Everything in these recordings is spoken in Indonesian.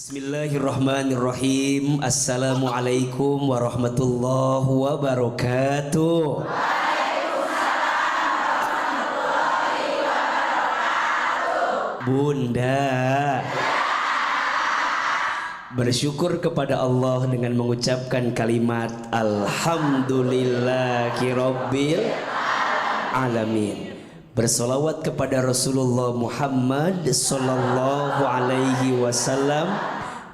Bismillahirrahmanirrahim. Assalamualaikum warahmatullahi wabarakatuh. Bunda, bersyukur kepada Allah dengan mengucapkan kalimat Alhamdulillahirabbil alamin. Bersolawat kepada Rasulullah Muhammad sallallahu alaihi wasallam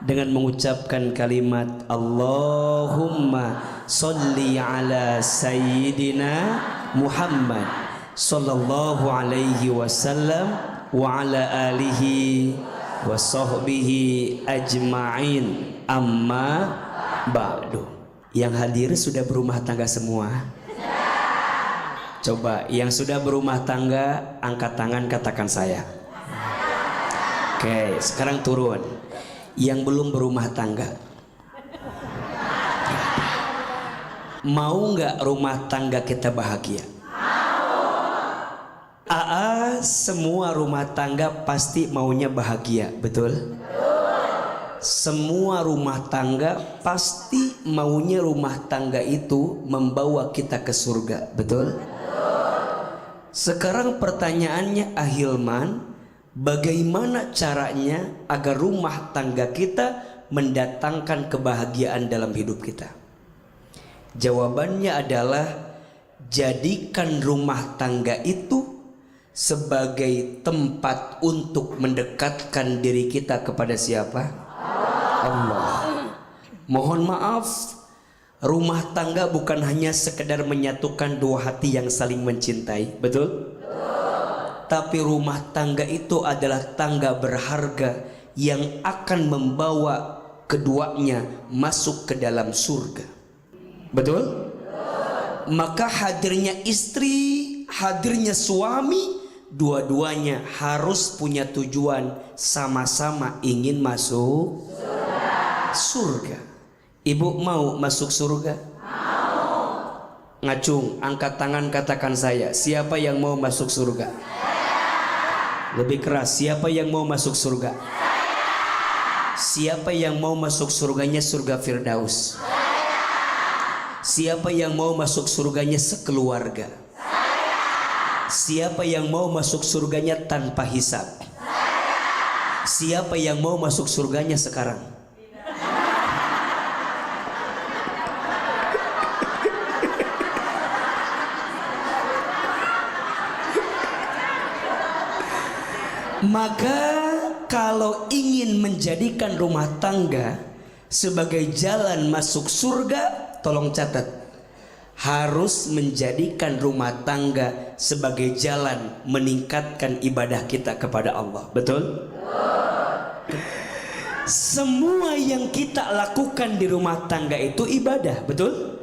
dengan mengucapkan kalimat Allahumma sholli ala sayyidina Muhammad sallallahu alaihi wasallam wa ala alihi wa sahbihi ajma'in, amma ba'du. Yang hadir sudah berumah tangga semua? Coba yang sudah berumah tangga angkat tangan, katakan saya. Oke, sekarang turun. Yang belum berumah tangga, mau nggak rumah tangga kita bahagia? Aa, semua rumah tangga pasti maunya bahagia, betul? Semua rumah tangga pasti maunya rumah tangga itu membawa kita ke surga, betul? Sekarang pertanyaannya, Ahilman, bagaimana caranya agar rumah tangga kita mendatangkan kebahagiaan dalam hidup kita? Jawabannya adalah jadikan rumah tangga itu sebagai tempat untuk mendekatkan diri kita kepada siapa? Allah. Mohon maaf, rumah tangga bukan hanya sekedar menyatukan dua hati yang saling mencintai, betul? Tapi rumah tangga itu adalah tangga berharga yang akan membawa keduanya masuk ke dalam surga, betul? Maka hadirnya istri, hadirnya suami, dua-duanya harus punya tujuan, sama-sama ingin masuk surga. Ibu mau masuk surga? Mau. Ngacung, angkat tangan, katakan saya. Siapa yang mau masuk surga? Lebih keras, siapa yang mau masuk surga? Siapa yang mau masuk surganya surga Firdaus? Siapa yang mau masuk surganya sekeluarga? Siapa yang mau masuk surganya tanpa hisab? Siapa yang mau masuk surganya sekarang? Maka kalau ingin menjadikan rumah tangga sebagai jalan masuk surga, tolong catat, harus menjadikan rumah tangga sebagai jalan meningkatkan ibadah kita kepada Allah, betul? Semua yang kita lakukan di rumah tangga itu ibadah, betul?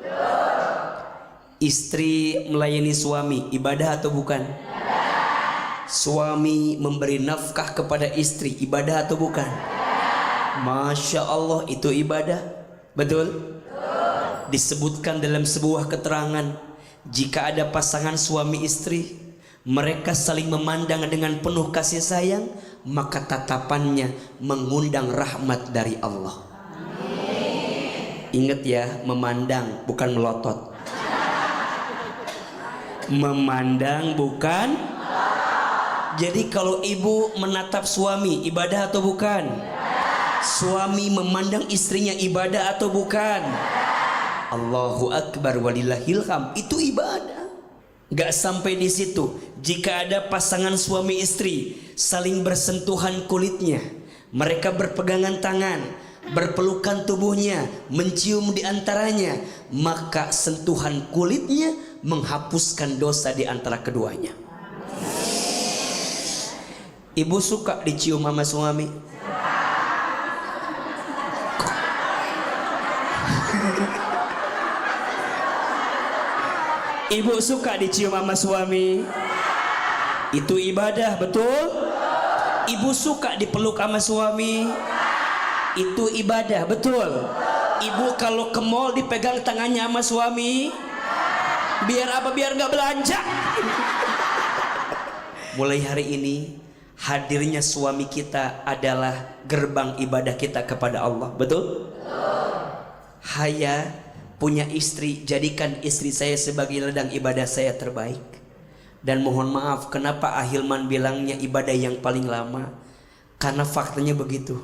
Istri melayani suami, ibadah atau bukan? Suami memberi nafkah kepada istri, ibadah atau bukan? Masya Allah, itu ibadah, betul? Disebutkan dalam sebuah keterangan, jika ada pasangan suami istri, mereka saling memandang dengan penuh kasih sayang, maka tatapannya mengundang rahmat dari Allah. Ingat ya, memandang bukan melotot. Memandang bukan. Jadi kalau ibu menatap suami, ibadah atau bukan? Suami memandang istrinya, ibadah atau bukan? Allahu Akbar walillahil hamd, itu ibadah. Gak sampai di situ, jika ada pasangan suami istri saling bersentuhan kulitnya, mereka berpegangan tangan, berpelukan tubuhnya, mencium di antaranya, maka sentuhan kulitnya menghapuskan dosa di antara keduanya. Ibu suka dicium sama suami? Ibu suka dicium sama suami? Itu ibadah, betul? Ibu suka dipeluk sama suami? Itu ibadah, betul? Ibu kalau ke mall dipegang tangannya sama suami? Biar apa? Biar nggak belanja. Mulai hari ini hadirnya suami kita adalah gerbang ibadah kita kepada Allah. Betul? Haya punya istri, jadikan istri saya sebagai ladang ibadah saya terbaik. Dan mohon maaf, kenapa Ahilman bilangnya ibadah yang paling lama? Karena faktanya begitu.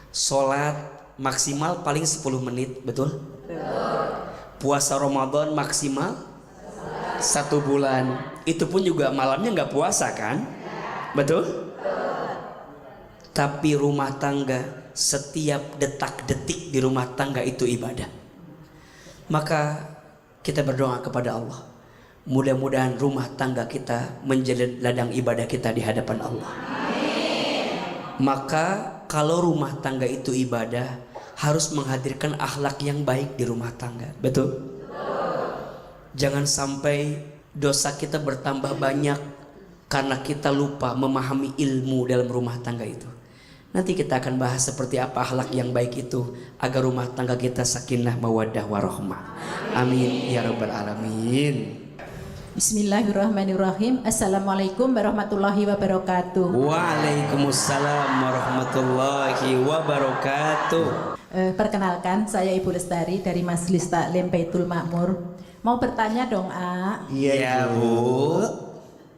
Sholat maksimal paling 10 menit, betul? Puasa Ramadan maksimal 1 bulan. Itu pun juga malamnya nggak puasa kan? Betul? Tapi rumah tangga, setiap detak-detik di rumah tangga itu ibadah. Maka kita berdoa kepada Allah, mudah-mudahan rumah tangga kita menjadi ladang ibadah kita di hadapan Allah. Maka kalau rumah tangga itu ibadah, harus menghadirkan akhlak yang baik di rumah tangga. Betul? Jangan sampai dosa kita bertambah banyak karena kita lupa memahami ilmu dalam rumah tangga itu. Nanti kita akan bahas seperti apa akhlak yang baik itu agar rumah tangga kita sakinah mawaddah warahmah. Amin ya rabbal alamin. Bismillahirrahmanirrahim. Assalamualaikum warahmatullahi wabarakatuh. Waalaikumsalam warahmatullahi wabarakatuh. Perkenalkan, saya Ibu Lestari dari Majelis Taklim Baitul Makmur. Mau bertanya dong, A? Iya, Bu.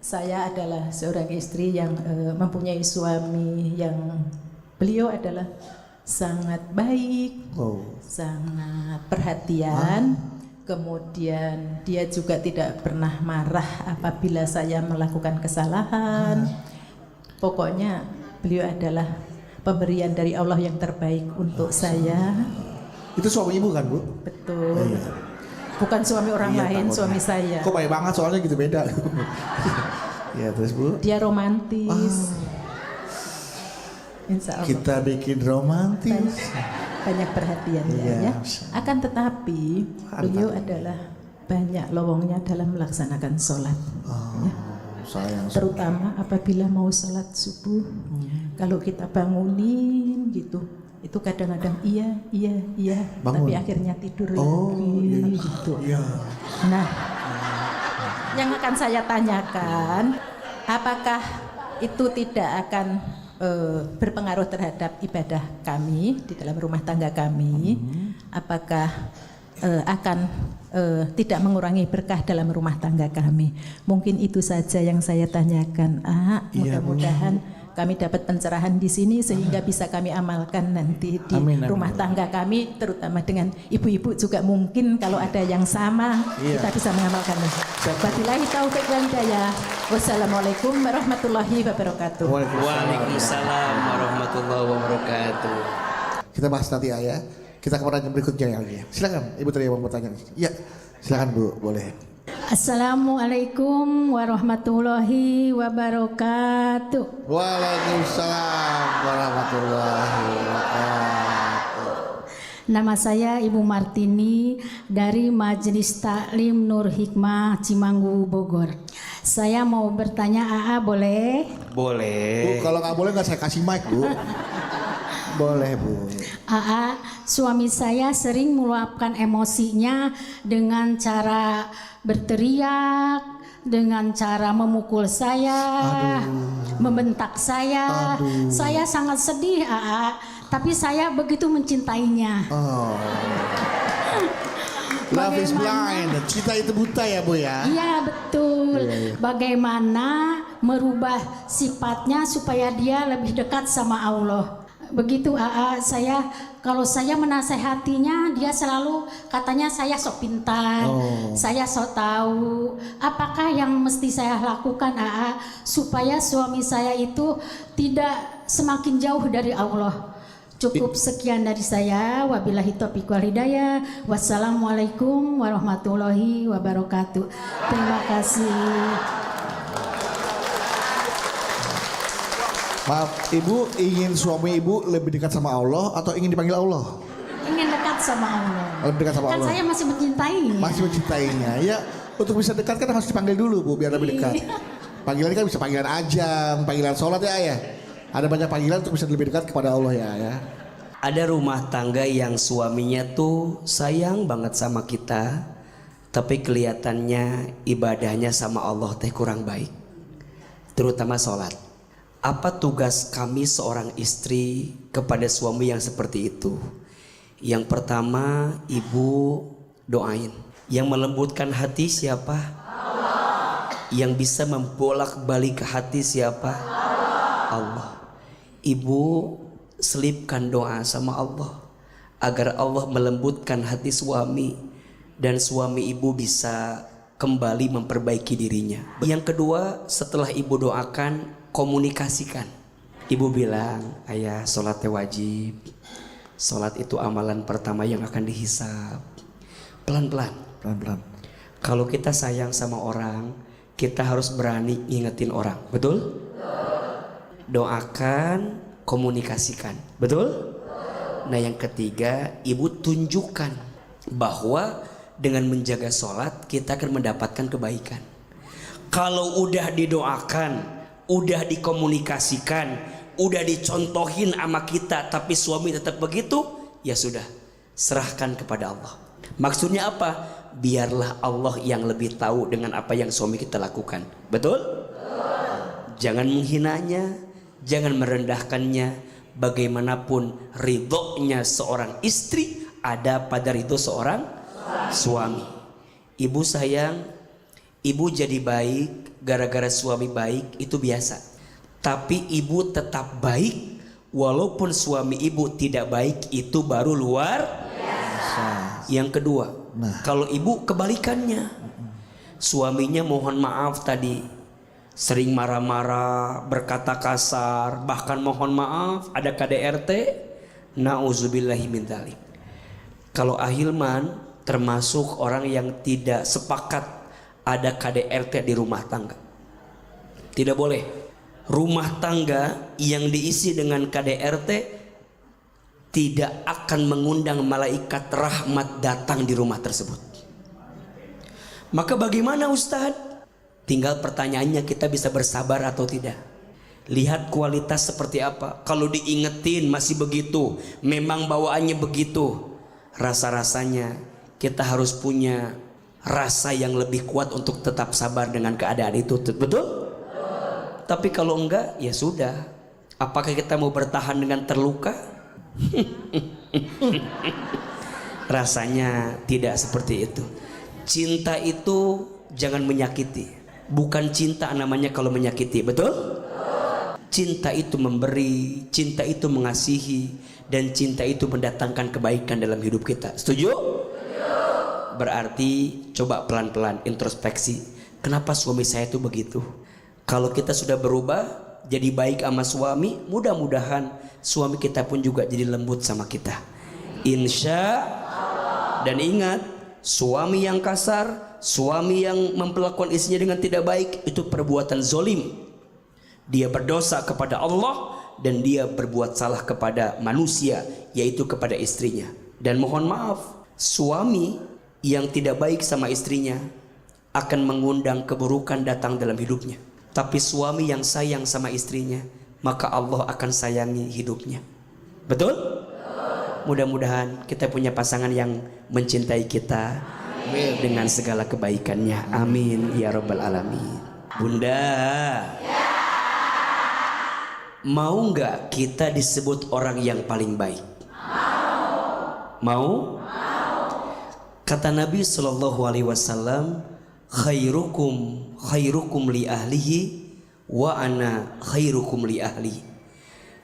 Saya adalah seorang istri yang mempunyai suami yang beliau adalah sangat baik, sangat perhatian. Kemudian dia juga tidak pernah marah apabila saya melakukan kesalahan. Pokoknya beliau adalah pemberian dari Allah yang terbaik untuk saya. Itu suami ibu kan, Bu? Betul. Oh, iya. Bukan suami orang lain, takutnya. suami saya. Kok baik banget soalnya gitu beda. Ya terus Bu. Dia romantis. Insya Allah. Kita bikin romantis. Banyak perhatian Iya. ya. Akan tetapi beliau adalah banyak lowongnya dalam melaksanakan sholat. Ya. Sayang. Terutama apabila mau sholat subuh. Kalau kita bangunin gitu, itu kadang-kadang iya, Bangun. tapi akhirnya tidur Oh, lagi iya. gitu. Iya. Nah, yang akan saya tanyakan, apakah itu tidak akan berpengaruh terhadap ibadah kami di dalam rumah tangga kami? Apakah akan tidak mengurangi berkah dalam rumah tangga kami? Mungkin itu saja yang saya tanyakan. Mudah-mudahan kami dapat pencerahan di sini sehingga bisa kami amalkan nanti di rumah tangga kami, terutama dengan ibu-ibu juga mungkin kalau ada yang sama kita bisa mengamalkannya. Wabillahi taufiq wal hidayah. Wassalamualaikum warahmatullahi wabarakatuh. Waalaikumsalam warahmatullahi wabarakatuh. Kita bahas nanti ya. Kita ke pertanyaan berikutnya ya. Silakan, Ibu tadi yang mau bertanya. Ya, silakan Bu, boleh. Assalamualaikum warahmatullahi wabarakatuh. Waalaikumsalam warahmatullahi wabarakatuh. Nama saya Ibu Martini dari Majelis Taklim Nur Hikmah Cimanggu Bogor. Saya mau bertanya, AA boleh? Boleh. Bu, kalau nggak boleh nggak saya kasih mic, Bu. Boleh, Bu. AA, suami saya sering meluapkan emosinya dengan cara berteriak, dengan cara memukul saya, membentak saya. Saya sangat sedih, AA, tapi saya begitu mencintainya. Oh. Love is blind. Cinta itu buta ya, Bu ya? Iya, betul. Bagaimana merubah sifatnya supaya dia lebih dekat sama Allah. Begitu AA, kalau saya menasehatinya, dia selalu katanya saya sok pintar, saya sok tahu. Apakah yang mesti saya lakukan AA supaya suami saya itu tidak semakin jauh dari Allah? Cukup sekian dari saya. Wabillahi taufiq wal hidayah. Wassalamualaikum warahmatullahi wabarakatuh. Terima kasih. Maaf, Ibu ingin suami Ibu lebih dekat sama Allah atau ingin dipanggil Allah? Ingin dekat sama Allah. Lebih dekat sama Kan Allah. saya masih mencintainya. Masih mencintainya. Ya, untuk bisa dekat kan harus dipanggil dulu, Bu, biar lebih dekat. Panggilan kan bisa panggilan azan, panggilan sholat ya, Ayah. Ada banyak panggilan untuk bisa lebih dekat kepada Allah ya. Ada rumah tangga yang suaminya tuh sayang banget sama kita, tapi kelihatannya ibadahnya sama Allah teh kurang baik, terutama sholat. Apa tugas kami seorang istri kepada suami yang seperti itu? Yang pertama, ibu doain. Yang melembutkan hati siapa? Allah. Yang bisa membolak-balik hati siapa? Allah. Ibu selipkan doa sama Allah agar Allah melembutkan hati suami dan suami ibu bisa kembali memperbaiki dirinya. Yang kedua, setelah ibu doakan, komunikasikan. Ibu bilang, ayah sholatnya wajib, sholat itu amalan pertama yang akan dihisab. Pelan-pelan. Kalau kita sayang sama orang, kita harus berani ngingetin orang. Betul? Doakan, komunikasikan. Betul? Nah yang ketiga, ibu tunjukkan bahwa dengan menjaga sholat kita akan mendapatkan kebaikan. Kalau udah didoakan, udah dikomunikasikan, udah dicontohin sama kita, tapi suami tetap begitu, ya sudah, serahkan kepada Allah. Maksudnya apa? Biarlah Allah yang lebih tahu dengan apa yang suami kita lakukan. Betul? Jangan menghinanya, jangan merendahkannya. Bagaimanapun ridhonya seorang istri ada pada ridho seorang suami. Ibu sayang, ibu jadi baik gara-gara suami baik, itu biasa. Tapi ibu tetap baik walaupun suami ibu tidak baik, itu baru luar biasa. Yang kedua, kalau ibu kebalikannya, suaminya mohon maaf tadi sering marah-marah, berkata kasar, bahkan mohon maaf, ada KDRT, na'udzubillahi min dzalik. Kalau Ahilman termasuk orang yang tidak sepakat ada KDRT di rumah tangga. Tidak boleh. Rumah tangga yang diisi dengan KDRT tidak akan mengundang malaikat rahmat datang di rumah tersebut. Maka bagaimana Ustadz? Tinggal pertanyaannya, kita bisa bersabar atau tidak. Lihat kualitas seperti apa. Kalau diingetin masih begitu, memang bawaannya begitu, rasa-rasanya kita harus punya rasa yang lebih kuat untuk tetap sabar dengan keadaan itu. Betul? Tapi kalau enggak, ya sudah. Apakah kita mau bertahan dengan terluka? Rasanya tidak seperti itu. Cinta itu jangan menyakiti. Bukan cinta namanya kalau menyakiti. Betul? Cinta itu memberi, cinta itu mengasihi, dan cinta itu mendatangkan kebaikan dalam hidup kita. Setuju? Berarti coba pelan-pelan introspeksi. Kenapa suami saya itu begitu? Kalau kita sudah berubah jadi baik sama suami, mudah-mudahan suami kita pun juga jadi lembut sama kita. Insya Allah. Dan ingat, suami yang kasar, suami yang memperlakukan istrinya dengan tidak baik, itu perbuatan zolim. Dia berdosa kepada Allah dan dia berbuat salah kepada manusia, yaitu kepada istrinya. Dan mohon maaf, suami yang tidak baik sama istrinya akan mengundang keburukan datang dalam hidupnya. Tapi suami yang sayang sama istrinya, maka Allah akan sayangi hidupnya. Betul? Mudah-mudahan kita punya pasangan yang mencintai kita dengan segala kebaikannya. Amin ya rabbal alamin. Bunda, mau nggak kita disebut orang yang paling baik? Mau? Kata Nabi SAW, khairukum li ahlihi wa ana khairukum li ahli.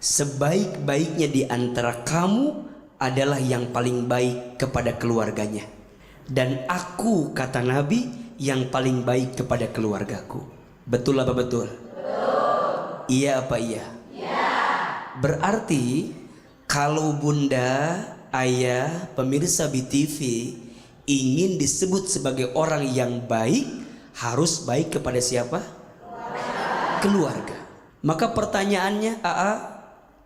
Sebaik-baiknya di antara kamu adalah yang paling baik kepada keluarganya, dan aku, kata Nabi, yang paling baik kepada keluargaku. Betul apa betul? Iya apa iya? Berarti kalau bunda, ayah, pemirsa BTV ingin disebut sebagai orang yang baik, harus baik kepada siapa? Keluarga. Maka pertanyaannya,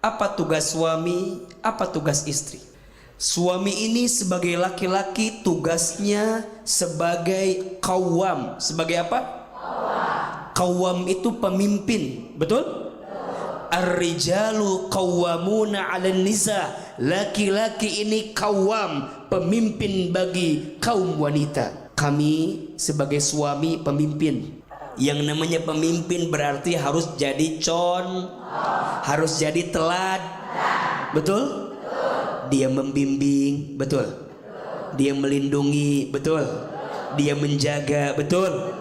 apa tugas suami, apa tugas istri? Suami ini sebagai laki-laki tugasnya sebagai qawwam. Sebagai apa? Qawwam itu pemimpin, betul? Ar-rijalu qawwamuna 'alan nisa. Laki-laki ini qawwam, pemimpin bagi kaum wanita. Kami sebagai suami pemimpin Yang namanya pemimpin berarti harus jadi harus jadi betul? Dia membimbing, betul? Dia melindungi, betul? Dia menjaga, betul?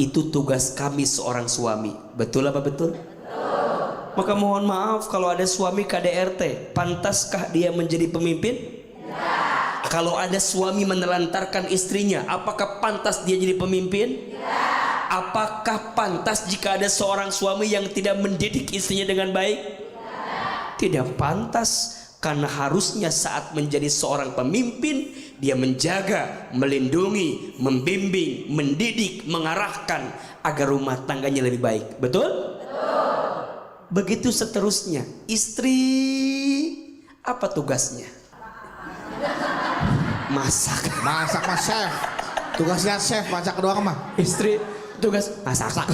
Itu tugas kami seorang suami, betul apa betul? Maka mohon maaf kalau ada suami KDRT, pantaskah dia menjadi pemimpin? Kalau ada suami menelantarkan istrinya, apakah pantas dia jadi pemimpin? Apakah pantas jika ada seorang suami yang tidak mendidik istrinya dengan baik? Tidak pantas, karena harusnya saat menjadi seorang pemimpin dia menjaga, melindungi, membimbing, mendidik, mengarahkan agar rumah tangganya lebih baik. Betul? Begitu seterusnya. Istri apa tugasnya? Masak. Masak mas chef. Tugasnya chef, masak doang mah. Istri tugas masak.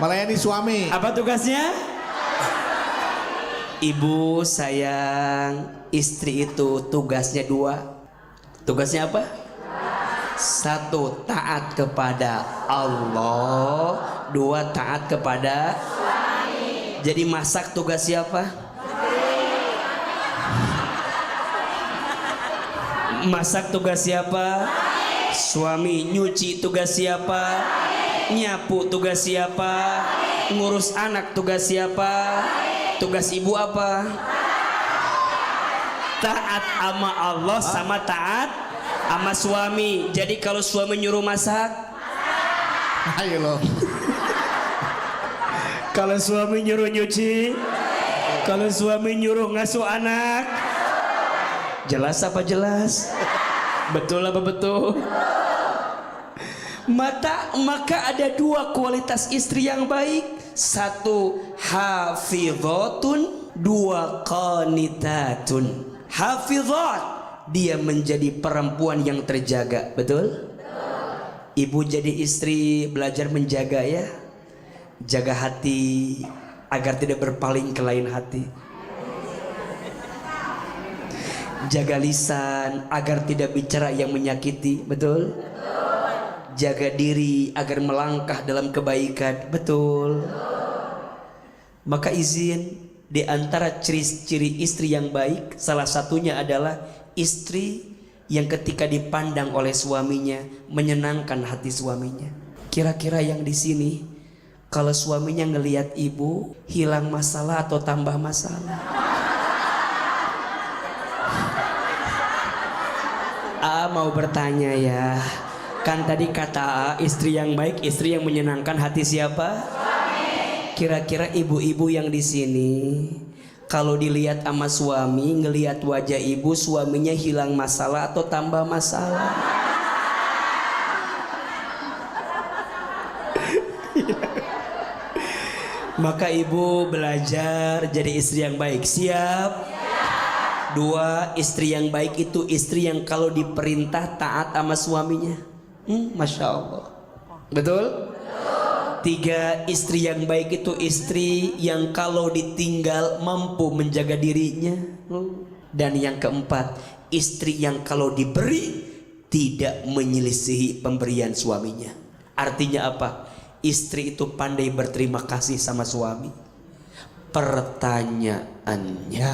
Melayani suami. Apa tugasnya? Ibu sayang, istri itu tugasnya 2. Tugasnya apa? 1, taat kepada Allah. 2, taat kepada suami. Jadi masak tugas siapa? Masak tugas siapa? Suami. Nyuci tugas siapa? Nyapu tugas siapa? Ngurus anak tugas siapa? Tugas ibu apa? Taat sama Allah sama taat sama suami. Jadi kalau suami nyuruh masak, Ayo loh. kalau suami nyuruh nyuci, kalau suami nyuruh ngasuh anak, jelas apa jelas? Betul apa betul? Maka ada 2 kualitas istri yang baik. 1 hafizatun, 2 qanitatun. Hafizat, dia menjadi perempuan yang terjaga, betul? Ibu jadi istri belajar menjaga ya. Jaga hati agar tidak berpaling ke lain hati. Jaga lisan agar tidak bicara yang menyakiti, betul? Jaga diri agar melangkah dalam kebaikan, betul? Maka izin, di antara ciri-ciri istri yang baik, salah satunya adalah istri yang ketika dipandang oleh suaminya menyenangkan hati suaminya. Kira-kira yang di sini, kalau suaminya ngelihat ibu, hilang masalah atau tambah masalah? Mau bertanya ya. Kan tadi kata istri yang baik, istri yang menyenangkan hati siapa? Kira-kira ibu-ibu yang di sini, kalau dilihat sama suami, ngelihat wajah ibu, suaminya hilang masalah atau tambah masalah? Maka ibu belajar jadi istri yang baik. Siap? 2, istri yang baik itu istri yang kalau diperintah taat sama suaminya. Masya Allah. Betul? 3, istri yang baik itu istri yang kalau ditinggal mampu menjaga dirinya. Dan yang keempat, istri yang kalau diberi tidak menyelisihi pemberian suaminya. Artinya apa? Istri itu pandai berterima kasih sama suami. Pertanyaannya,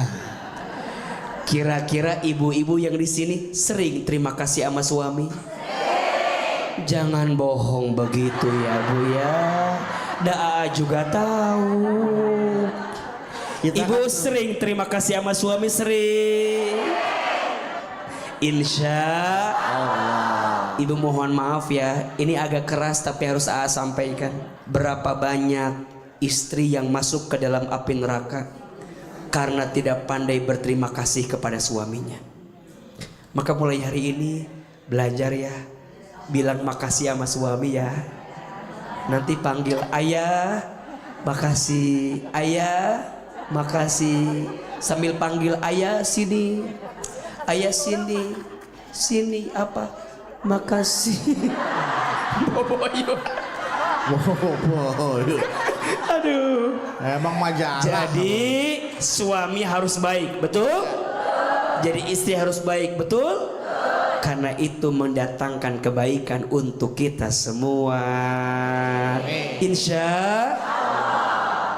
kira-kira ibu-ibu yang di sini sering terima kasih sama suami? Jangan bohong begitu ya Bu ya. Daa juga tahu. Ibu sering terima kasih sama suami, sering. Insya Allah. Ibu mohon maaf ya, ini agak keras tapi harus Aa sampaikan. Berapa banyak istri yang masuk ke dalam api neraka karena tidak pandai berterima kasih kepada suaminya. Maka mulai hari ini belajar ya, bilang makasih sama suami ya. Nanti panggil ayah, makasih, ayah, makasih. Sambil panggil ayah sini, ayah sini, sini apa? Makasih. Boboyo. Aduh. Emang majalah. Jadi suami harus baik, betul? Jadi istri harus baik, betul? Karena itu mendatangkan kebaikan untuk kita semua. Insya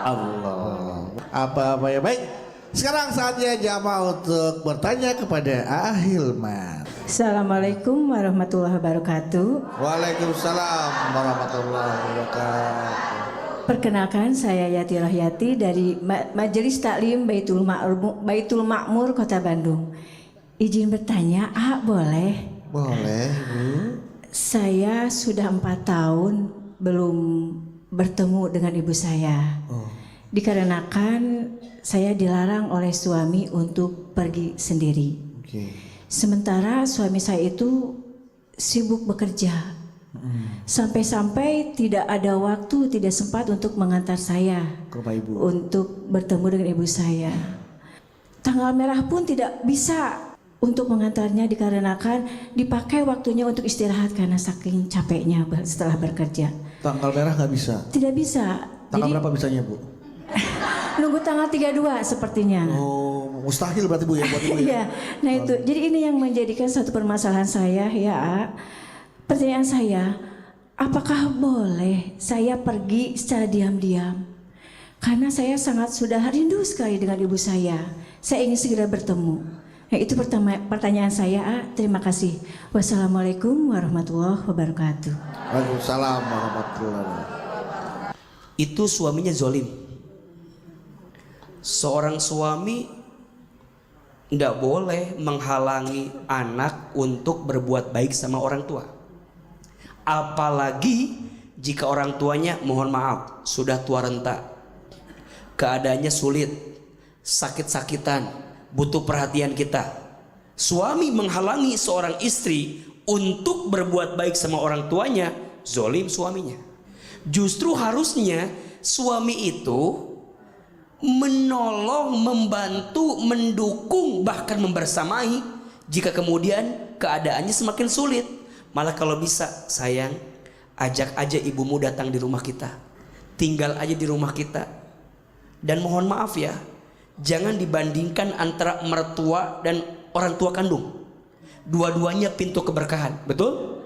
Allah. Apa ya, baik. Sekarang saatnya jamaah untuk bertanya kepada Hilman. Assalamualaikum warahmatullahi wabarakatuh. Waalaikumsalam warahmatullahi wabarakatuh. Perkenalkan, saya Yati Rohyati dari Majelis Taklim Baitul Makmur Kota Bandung. Izin bertanya, boleh? Boleh, Bu. Saya sudah 4 tahun belum bertemu dengan ibu saya. Dikarenakan saya dilarang oleh suami untuk pergi sendiri. Sementara suami saya itu sibuk bekerja. Sampai-sampai tidak ada waktu, tidak sempat untuk mengantar saya ke rumah ibu, untuk bertemu dengan ibu saya. Tanggal merah pun tidak bisa untuk mengantarnya dikarenakan dipakai waktunya untuk istirahat karena saking capeknya setelah bekerja. Tanggal merah nggak bisa? Tidak bisa. Tanggal Jadi, berapa bisanya, Bu? nunggu tanggal 32 sepertinya. Oh, mustahil berarti, Bu, ya, buat ibu ya? Iya, nah itu. Jadi ini yang menjadikan satu permasalahan saya, ya. Pertanyaan saya, apakah boleh saya pergi secara diam-diam? Karena saya sangat sudah rindu sekali dengan ibu saya. Saya ingin segera bertemu. Nah, itu pertanyaan saya. Terima kasih. Wassalamualaikum warahmatullahi wabarakatuh. Waalaikumsalam warahmatullahi wabarakatuh. Itu suaminya zolim. Seorang suami tidak boleh menghalangi anak untuk berbuat baik sama orang tua. Apalagi jika orang tuanya, mohon maaf, sudah tua renta, keadaannya sulit, sakit-sakitan, butuh perhatian kita. Suami menghalangi seorang istri untuk berbuat baik sama orang tuanya, zolim suaminya. Justru harusnya suami itu menolong, membantu, mendukung, bahkan membersamai jika kemudian keadaannya semakin sulit. Malah kalau bisa, sayang, ajak aja ibumu datang di rumah kita, tinggal aja di rumah kita. Dan mohon maaf ya, jangan dibandingkan antara mertua dan orang tua kandung. Dua-duanya pintu keberkahan, betul?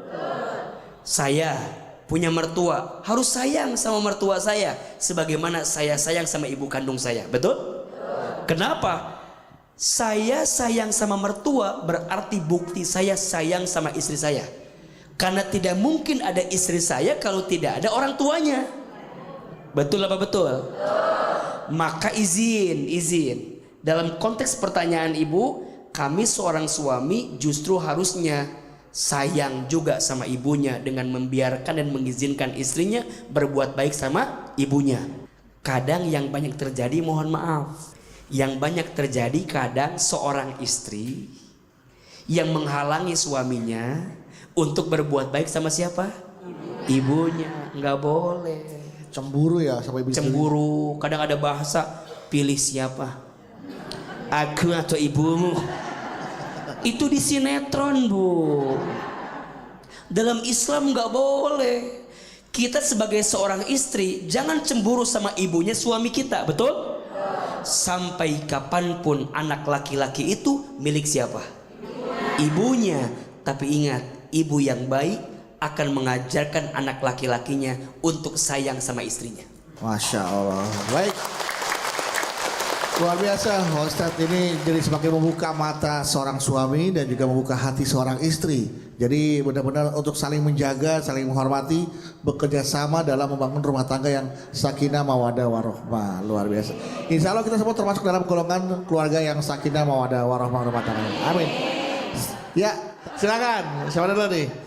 Saya punya mertua, harus sayang sama mertua saya sebagaimana saya sayang sama ibu kandung saya, betul? Kenapa? Saya sayang sama mertua berarti bukti saya sayang sama istri saya. Karena tidak mungkin ada istri saya kalau tidak ada orang tuanya. Betul apa betul? Maka izin. Dalam konteks pertanyaan ibu, kami seorang suami justru harusnya sayang juga sama ibunya dengan membiarkan dan mengizinkan istrinya berbuat baik sama ibunya. Kadang yang banyak terjadi, mohon maaf, yang banyak terjadi kadang seorang istri yang menghalangi suaminya untuk berbuat baik sama siapa? Ibunya. Nggak boleh. Cemburu ya sama ibu. Cemburu. Kadang ada bahasa, pilih siapa? Aku atau ibumu? Itu di sinetron, Bu. Dalam Islam nggak boleh. Kita sebagai seorang istri jangan cemburu sama ibunya suami kita, betul? Sampai kapanpun anak laki-laki itu milik siapa? Ibunya. Tapi ingat, ibu yang baik akan mengajarkan anak laki-lakinya untuk sayang sama istrinya. Masya Allah. Baik. Luar biasa, Ustadz ini jadi semakin membuka mata seorang suami dan juga membuka hati seorang istri. Jadi benar-benar untuk saling menjaga, saling menghormati, bekerja sama dalam membangun rumah tangga yang sakinah, mawadah, warohmah. Luar biasa. Insya Allah kita semua termasuk dalam golongan keluarga yang sakinah, mawadah, warohmah rumah tangga. Amin. Ya, silakan. Siapa dulu nih?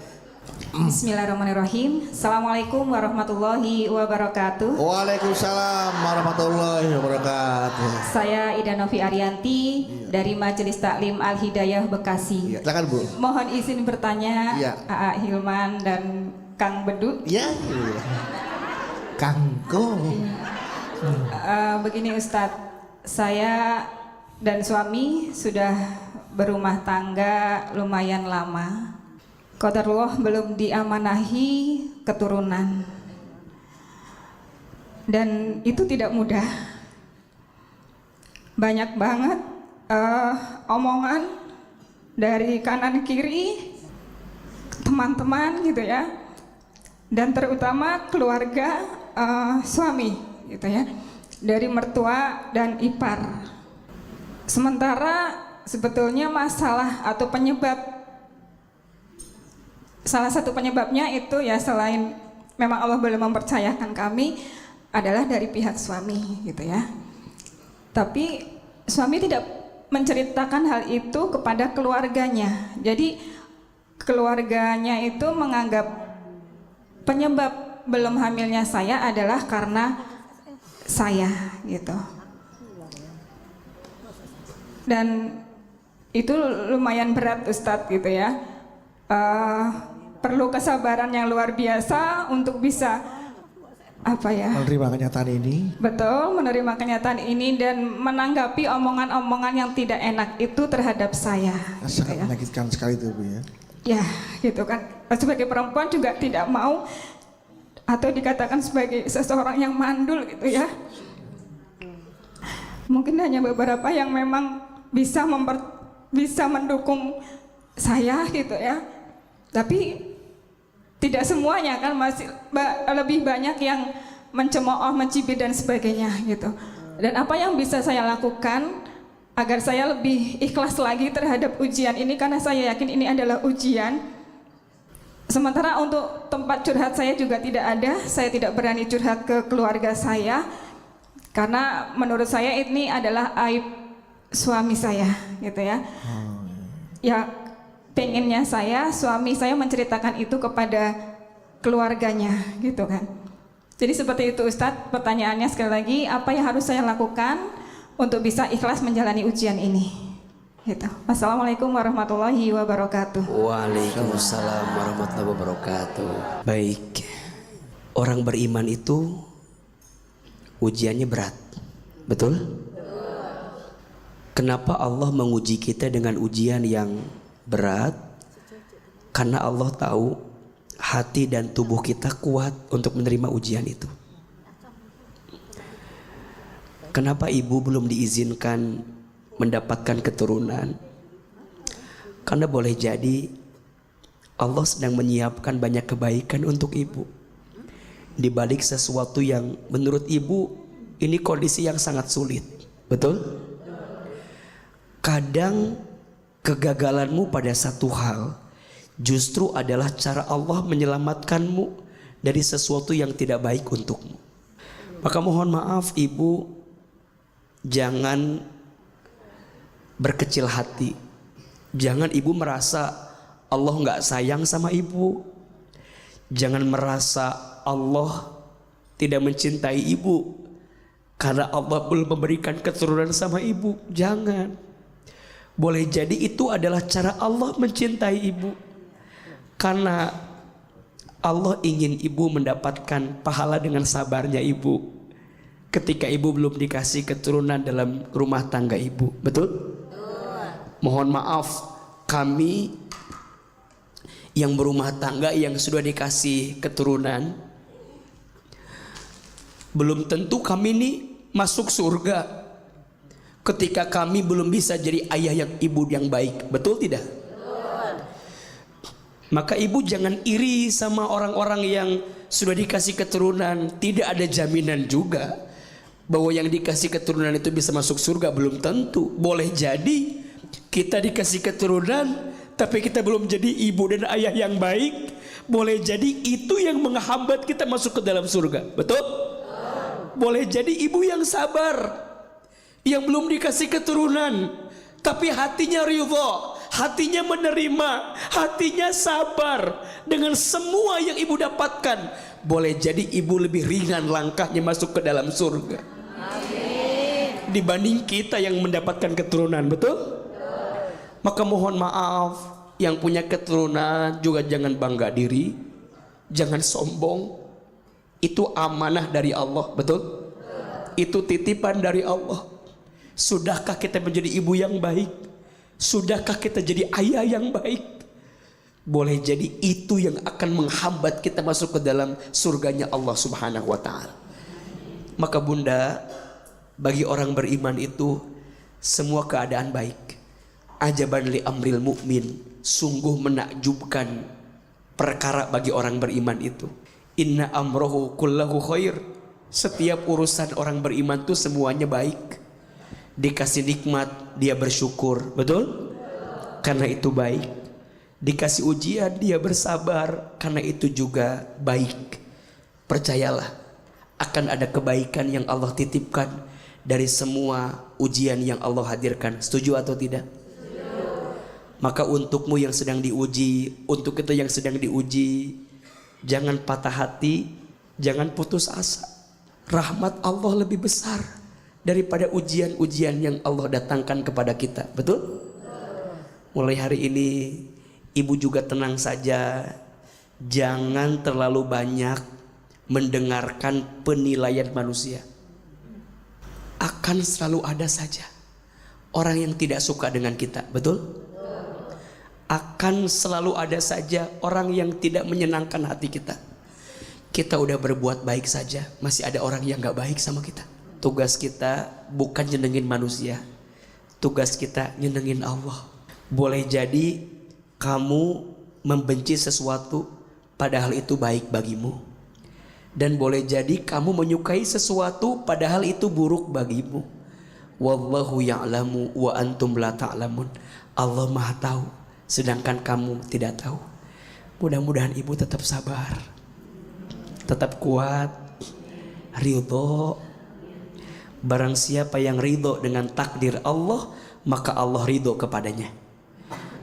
Bismillahirrahmanirrahim. Assalamualaikum warahmatullahi wabarakatuh. Waalaikumsalam warahmatullahi wabarakatuh. Saya Ida Novi Arianti dari Majelis Taklim Al Hidayah Bekasi. Silakan, Bu. Mohon izin bertanya, AA Hilman dan Kang Bedut. Ya. Kangko. Begini Ustadz, saya dan suami sudah berumah tangga lumayan lama. Qadarullah belum diamanahi keturunan. Dan itu tidak mudah. Banyak banget omongan dari kanan kiri teman-teman gitu ya, dan terutama keluarga suami gitu ya, dari mertua dan ipar. Sementara sebetulnya masalah atau salah satu penyebabnya itu ya, selain memang Allah belum mempercayakan kami, adalah dari pihak suami gitu ya. Tapi suami tidak menceritakan hal itu kepada keluarganya. Jadi keluarganya itu menganggap penyebab belum hamilnya saya adalah karena saya gitu. Dan itu lumayan berat Ustadz gitu ya. Perlu kesabaran yang luar biasa untuk bisa menerima kenyataan ini. Betul, menerima kenyataan ini dan menanggapi omongan-omongan yang tidak enak itu terhadap saya. Sangat menyakitkan sekali itu, Bu ya. Ya, gitu kan. Sebagai perempuan juga tidak mau atau dikatakan sebagai seseorang yang mandul gitu ya. Mungkin hanya beberapa yang memang bisa mendukung saya gitu ya. Tapi tidak semuanya kan, masih lebih banyak yang mencemooh, mencibir dan sebagainya gitu. Dan apa yang bisa saya lakukan agar saya lebih ikhlas lagi terhadap ujian ini, karena saya yakin ini adalah ujian. Sementara untuk tempat curhat saya juga tidak ada, saya tidak berani curhat ke keluarga saya karena menurut saya ini adalah aib suami saya gitu ya. Ya pengennya suami saya menceritakan itu kepada keluarganya gitu kan. Jadi seperti itu Ustadz, pertanyaannya sekali lagi, apa yang harus saya lakukan untuk bisa ikhlas menjalani ujian ini gitu. Wassalamualaikum warahmatullahi wabarakatuh. Waalaikumsalam warahmatullahi wabarakatuh. Baik, orang beriman itu ujiannya berat, betul? Kenapa Allah menguji kita dengan ujian yang berat? Karena Allah tahu hati dan tubuh kita kuat untuk menerima ujian itu. Kenapa ibu belum diizinkan mendapatkan keturunan? Karena boleh jadi Allah sedang menyiapkan banyak kebaikan untuk ibu, di balik sesuatu yang menurut ibu ini kondisi yang sangat sulit. Betul? Kadang kegagalanmu pada satu hal justru adalah cara Allah menyelamatkanmu dari sesuatu yang tidak baik untukmu. Maka mohon maaf ibu, jangan berkecil hati. Jangan ibu merasa Allah nggak sayang sama ibu. Jangan merasa Allah tidak mencintai ibu karena Allah belum memberikan keturunan sama ibu. Jangan. Boleh jadi itu adalah cara Allah mencintai ibu, karena Allah ingin ibu mendapatkan pahala dengan sabarnya ibu ketika ibu belum dikasih keturunan dalam rumah tangga ibu. Betul? Mohon maaf, kami yang berumah tangga yang sudah dikasih keturunan, belum tentu kami ini masuk surga ketika kami belum bisa jadi ayah yang ibu yang baik. Betul tidak? Maka ibu jangan iri sama orang-orang yang sudah dikasih keturunan. Tidak ada jaminan juga bahwa yang dikasih keturunan itu bisa masuk surga. Belum tentu. Boleh jadi kita dikasih keturunan tapi kita belum jadi ibu dan ayah yang baik. Boleh jadi itu yang menghambat kita masuk ke dalam surga. Betul? Boleh jadi ibu yang sabar, yang belum dikasih keturunan tapi hatinya ridha, hatinya menerima, hatinya sabar dengan semua yang ibu dapatkan. Boleh jadi ibu lebih ringan langkahnya masuk ke dalam surga. Amin. Dibanding kita yang mendapatkan keturunan. Betul? Maka mohon maaf, yang punya keturunan juga jangan bangga diri, jangan sombong. Itu amanah dari Allah. Betul? Itu titipan dari Allah. Sudahkah kita menjadi ibu yang baik? Sudahkah kita jadi ayah yang baik? Boleh jadi itu yang akan menghambat kita masuk ke dalam surganya Allah Subhanahu wa ta'ala. Maka bunda, bagi orang beriman itu semua keadaan baik. Ajaban li amril mu'min, sungguh menakjubkan perkara bagi orang beriman itu. Inna amrohu kullahu khair. Setiap urusan orang beriman itu semuanya baik. Dikasih nikmat dia bersyukur, betul? Karena itu baik. Dikasih ujian dia bersabar, karena itu juga baik. Percayalah, akan ada kebaikan yang Allah titipkan dari semua ujian yang Allah hadirkan. Setuju atau tidak? Maka untukmu yang sedang diuji, untuk kita yang sedang diuji, jangan patah hati, jangan putus asa. Rahmat Allah lebih besar daripada ujian-ujian yang Allah datangkan kepada kita. Betul? Mulai hari ini ibu juga tenang saja. Jangan terlalu banyak mendengarkan penilaian manusia. Akan selalu ada saja orang yang tidak suka dengan kita. Betul? Akan selalu ada saja orang yang tidak menyenangkan hati kita. Kita udah berbuat baik saja, masih ada orang yang gak baik sama kita. Tugas kita bukan nyenengin manusia, tugas kita nyenengin Allah. Boleh jadi kamu membenci sesuatu padahal itu baik bagimu, dan boleh jadi kamu menyukai sesuatu padahal itu buruk bagimu. Wallahu ya'lamu wa antum la ta'lamun. Allah Maha tahu, sedangkan kamu tidak tahu. Mudah-mudahan ibu tetap sabar, tetap kuat, ridho. Barang siapa yang ridho dengan takdir Allah, maka Allah ridho kepadanya.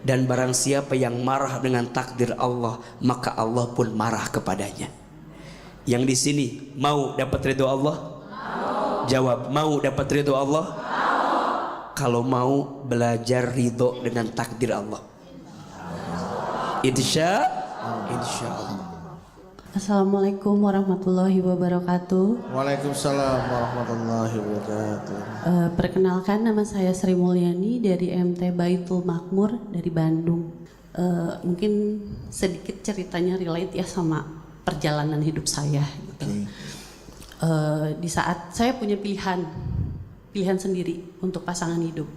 Dan barang siapa yang marah dengan takdir Allah, maka Allah pun marah kepadanya. Yang di sini mau dapat ridho Allah? Mau. Jawab, mau dapat ridho Allah? Mau. Kalau mau, belajar ridho dengan takdir Allah. Insya Allah. Assalamualaikum warahmatullahi wabarakatuh. Waalaikumsalam warahmatullahi wabarakatuh. Perkenalkan, nama saya Sri Mulyani dari MT Baitul Makmur dari Bandung. Mungkin sedikit ceritanya relate ya sama perjalanan hidup saya. Gitu. Di saat saya punya pilihan sendiri untuk pasangan hidup,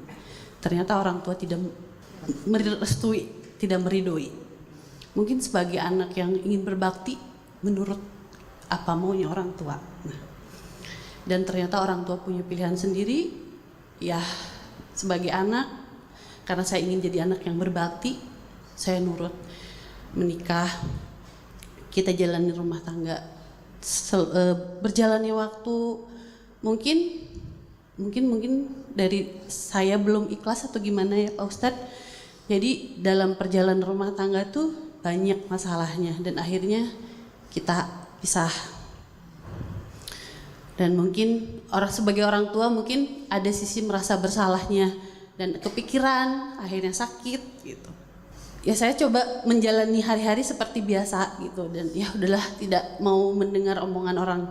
ternyata orang tua tidak merestui, tidak meridoi. Mungkin sebagai anak yang ingin berbakti menurut apa maunya orang tua. Nah, dan ternyata orang tua punya pilihan sendiri. Ya, sebagai anak, karena saya ingin jadi anak yang berbakti, saya nurut. Menikah, kita jalani rumah tangga. Berjalannya waktu, mungkin dari saya belum ikhlas atau gimana ya Pak Ustadz. Jadi dalam perjalanan rumah tangga tuh banyak masalahnya, dan akhirnya kita pisah. Dan mungkin sebagai orang tua mungkin ada sisi merasa bersalahnya dan kepikiran, akhirnya sakit gitu. Ya saya coba menjalani hari-hari seperti biasa gitu, dan ya udahlah, tidak mau mendengar omongan orang.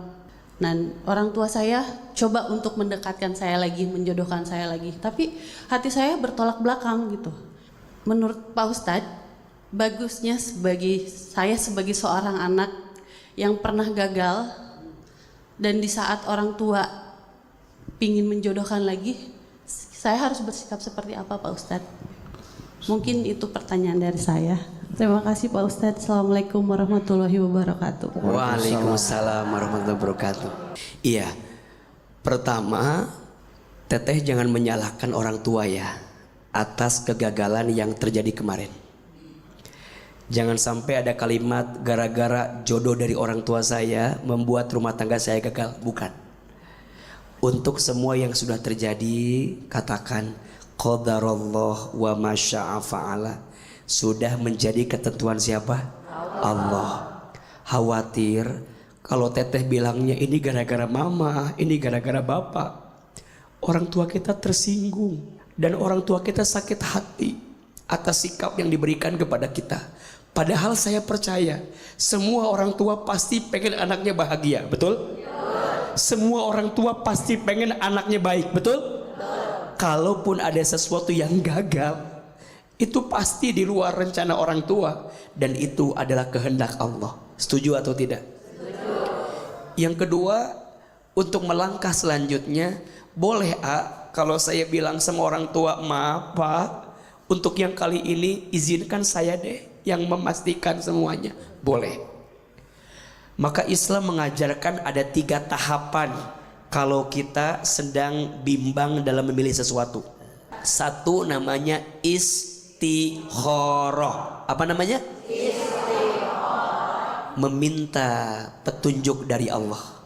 Dan orang tua saya coba untuk mendekatkan saya lagi, menjodohkan saya lagi, tapi hati saya bertolak belakang gitu. Menurut Pak Ustadz, bagusnya saya sebagai seorang anak yang pernah gagal, dan di saat orang tua pingin menjodohkan lagi, saya harus bersikap seperti apa Pak Ustadz? Mungkin itu pertanyaan dari saya. Terima kasih Pak Ustadz. Assalamualaikum warahmatullahi wabarakatuh. Waalaikumsalam warahmatullahi wabarakatuh. Iya, pertama, Teteh jangan menyalahkan orang tua ya atas kegagalan yang terjadi kemarin. Jangan sampai ada kalimat gara-gara jodoh dari orang tua saya membuat rumah tangga saya gagal. Bukan. Untuk semua yang sudah terjadi, katakan qadarullah wa masya'a fa'ala. Sudah menjadi ketentuan siapa? Allah. Khawatir kalau Teteh bilangnya ini gara-gara mama, ini gara-gara bapak, orang tua kita tersinggung dan orang tua kita sakit hati atas sikap yang diberikan kepada kita. Padahal saya percaya semua orang tua pasti pengen anaknya bahagia, betul? Semua orang tua pasti pengen anaknya baik, betul? Kalaupun ada sesuatu yang gagal, itu pasti di luar rencana orang tua, dan itu adalah kehendak Allah. Setuju atau tidak? Setuju. Yang kedua, untuk melangkah selanjutnya, boleh kalau saya bilang sama orang tua, maaf Pak, untuk yang kali ini izinkan saya deh yang memastikan semuanya? Boleh. Maka Islam mengajarkan ada 3 tahapan kalau kita sedang bimbang dalam memilih sesuatu. 1 namanya istikharah. Apa namanya? Istikharah. Meminta petunjuk dari Allah.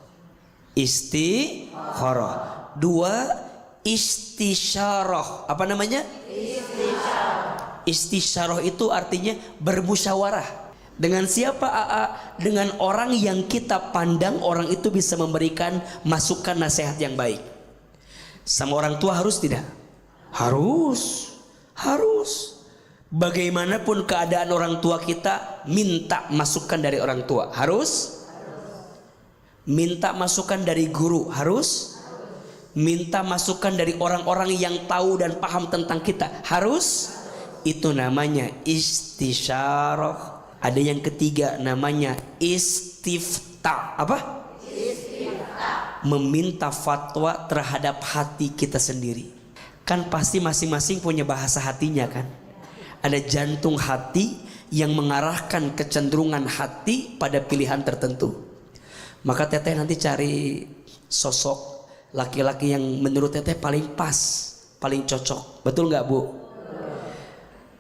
Istikharah. 2 istisyarah. Apa namanya? Istisyarah. Istisyarah itu artinya bermusyawarah. Dengan siapa AA? Dengan orang yang kita pandang orang itu bisa memberikan masukan nasihat yang baik. Sama orang tua harus tidak? Harus. Bagaimanapun keadaan orang tua kita, minta masukan dari orang tua. Harus. Minta masukan dari guru. Harus. Minta masukan dari orang-orang yang tahu dan paham tentang kita. Harus. Itu namanya istisyarah. Ada yang ketiga namanya istifta. Apa? Istifta. Meminta fatwa terhadap hati kita sendiri. Kan pasti masing-masing punya bahasa hatinya kan. Ada jantung hati yang mengarahkan kecenderungan hati pada pilihan tertentu. Maka teteh nanti cari sosok laki-laki yang menurut teteh paling pas, paling cocok. Betul nggak Bu?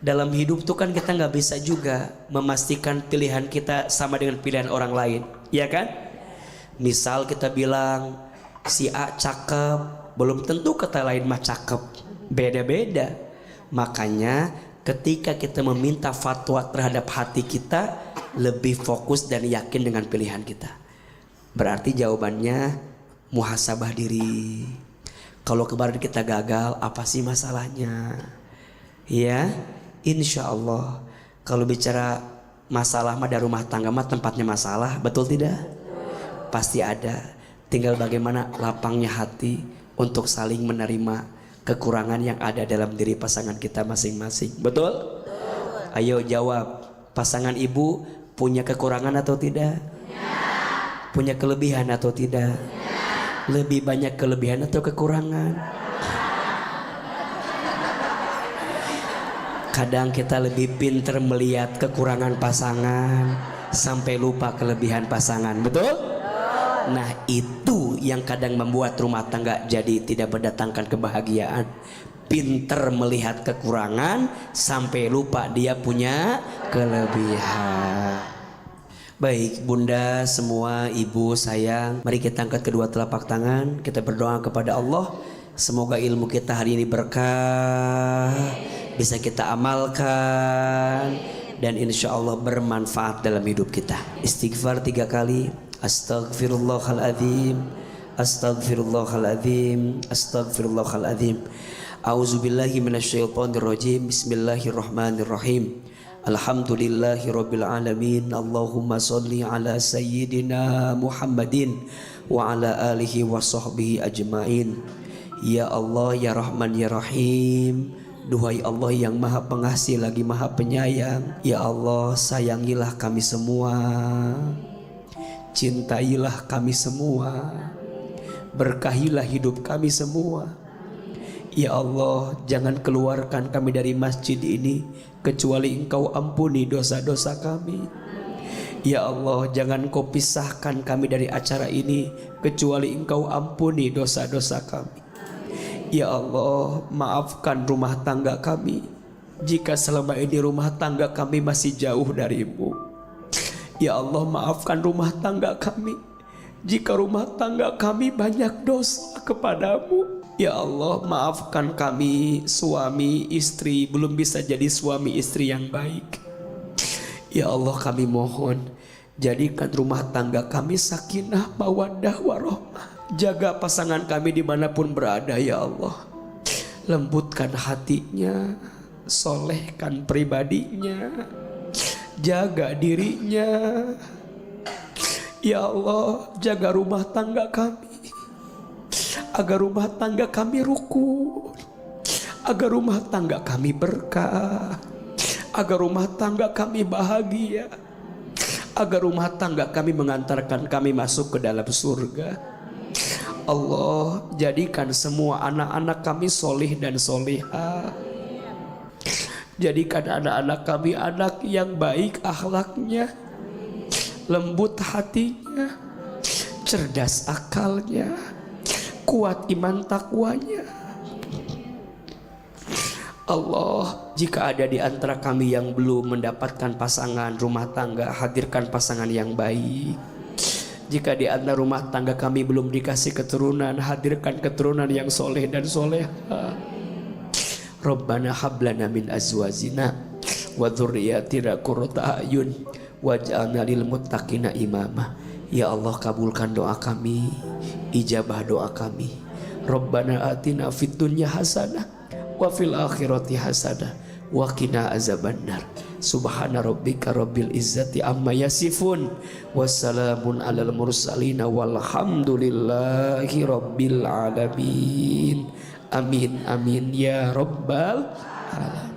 Dalam hidup tuh kan kita nggak bisa juga memastikan pilihan kita sama dengan pilihan orang lain, ya kan? Misal kita bilang si A cakep, belum tentu kata lain mah cakep, beda-beda. Makanya ketika kita meminta fatwa terhadap hati kita, lebih fokus dan yakin dengan pilihan kita. Berarti jawabannya muhasabah diri. Kalau kemarin kita gagal, apa sih masalahnya? Ya. Insya Allah kalau bicara masalah mah dari rumah tangga mah tempatnya masalah, betul tidak? Pasti ada. Tinggal bagaimana lapangnya hati untuk saling menerima kekurangan yang ada dalam diri pasangan kita masing-masing. Betul? Ayo jawab. Pasangan ibu punya kekurangan atau tidak? Punya kelebihan atau tidak? Lebih banyak kelebihan atau kekurangan? Kadang kita lebih pintar melihat kekurangan pasangan sampai lupa kelebihan pasangan. Betul? Nah itu yang kadang membuat rumah tangga jadi tidak mendatangkan kebahagiaan. Pintar melihat kekurangan sampai lupa dia punya kelebihan. Baik bunda semua, ibu sayang, mari kita angkat kedua telapak tangan, kita berdoa kepada Allah. Semoga ilmu kita hari ini berkah, bisa kita amalkan, dan insya Allah bermanfaat dalam hidup kita. Istighfar 3 kali. Astaghfirullahaladzim, astaghfirullahaladzim, astaghfirullahaladzim. A'udzubillahi minasyaitonirrajim. Bismillahirrahmanirrahim. Alhamdulillahi rabbil alamin. Allahumma sholli ala sayyidina Muhammadin wa ala alihi wa sahbihi ajmain. Ya Allah, ya Rahman, ya Rahim. Duhai Allah yang maha pengasih lagi maha penyayang, ya Allah sayangilah kami semua, cintailah kami semua, berkahilah hidup kami semua. Ya Allah, jangan keluarkan kami dari masjid ini kecuali Engkau ampuni dosa-dosa kami. Ya Allah, jangan Kau pisahkan kami dari acara ini kecuali Engkau ampuni dosa-dosa kami. Ya Allah, maafkan rumah tangga kami jika selama ini rumah tangga kami masih jauh dari-Mu. Ya Allah, maafkan rumah tangga kami jika rumah tangga kami banyak dosa kepada-Mu. Ya Allah, maafkan kami suami istri belum bisa jadi suami istri yang baik. Ya Allah, kami mohon jadikan rumah tangga kami sakinah mawaddah warahmah. Jaga pasangan kami dimanapun berada ya Allah. Lembutkan hatinya, solehkan pribadinya, jaga dirinya. Ya Allah, jaga rumah tangga kami agar rumah tangga kami rukun, agar rumah tangga kami berkah, agar rumah tangga kami bahagia, agar rumah tangga kami mengantarkan kami masuk ke dalam surga. Allah, jadikan semua anak-anak kami solih dan solihah. Jadikan anak-anak kami anak yang baik akhlaknya, lembut hatinya, cerdas akalnya, kuat iman takwanya. Allah, jika ada di antara kami yang belum mendapatkan pasangan rumah tangga, hadirkan pasangan yang baik. Jika di antara rumah tangga kami belum dikasih keturunan, hadirkan keturunan yang soleh dan soleha. Rabbana hablana min azwajina wa dzurriyyatina qurrata a'yun waj'alna lil muttaqina imama. Ya Allah, kabulkan doa kami, ijabah doa kami. Rabbana atina fid dunya hasanah wa fil akhirati hasanah wa qina azabannar. Subhana rabbika rabbil izzati amma yasifun wassalamun alal mursalin walhamdulillahi rabbil alamin. Amin amin ya rabbal alamin.